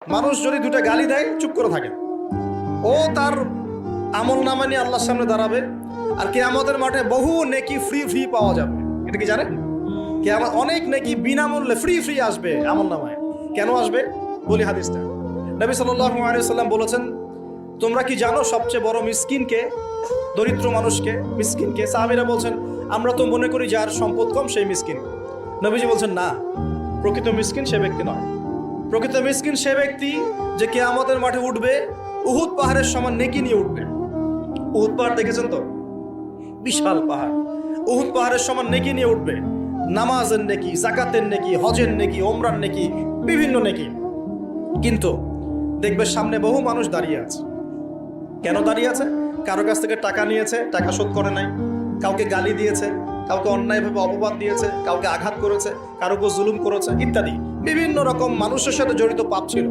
মানুষ যদি দুটা গালি দেয় চুপ করে থাকে, ও তার আমল নামা নিয়ে আল্লাহর সামনে দাঁড়াবে, আর কিয়ামতের মাঠে বহু নেকি ফ্রি ফ্রি পাওয়া যাবে। এটা কি জানেন? কিয়ামত অনেক নেকি বিনামূল্যে ফ্রি ফ্রি আসবে আমল নামায়। কেন আসবে বলি হাদিসটা। নবী সাল্লাল্লাহু আলাইহি সাল্লাম বলেছেন, তোমরা কি জানো সবচেয়ে বড় মিসকিনকে, দরিদ্র মানুষকে, মিসকিনকে? সাহাবীরা বলছেন, আমরা তো মনে করি যার সম্পদ কম সেই মিসকিন। নবীজি বলছেন, না, প্রকৃত মিসকিন সে ব্যক্তি নয়। প্রকৃত মিসকিন সে ব্যক্তি যে কিয়ামতের মাঠে উঠবে উহুদ পাহাড়ের সমান নেকি নিয়ে উঠবে। উহুদ পাহাড় দেখেছেন তো? বিশাল পাহাড়। উহুদ পাহাড়ের সমান নেকি নিয়ে উঠবে। নামাজের নেকি, যাকাতের নেকি, হজের নেকি, ওমরার নেকি, বিভিন্ন নেকি। কিন্তু দেখবে সামনে বহু মানুষ দাঁড়িয়ে আছে। কেন দাঁড়িয়ে আছে? কারো কাছ থেকে টাকা নিয়েছে, টাকা শোধ করে নাই, কাউকে গালি দিয়েছে, কাউকে অন্যায়ভাবে অপবাদ দিয়েছে, কাউকে আঘাত করেছে, কারো উপর জুলুম করেছে ইত্যাদি। বিভিন্ন রকম মানুষের সাথে জড়িত পাপ ছিল।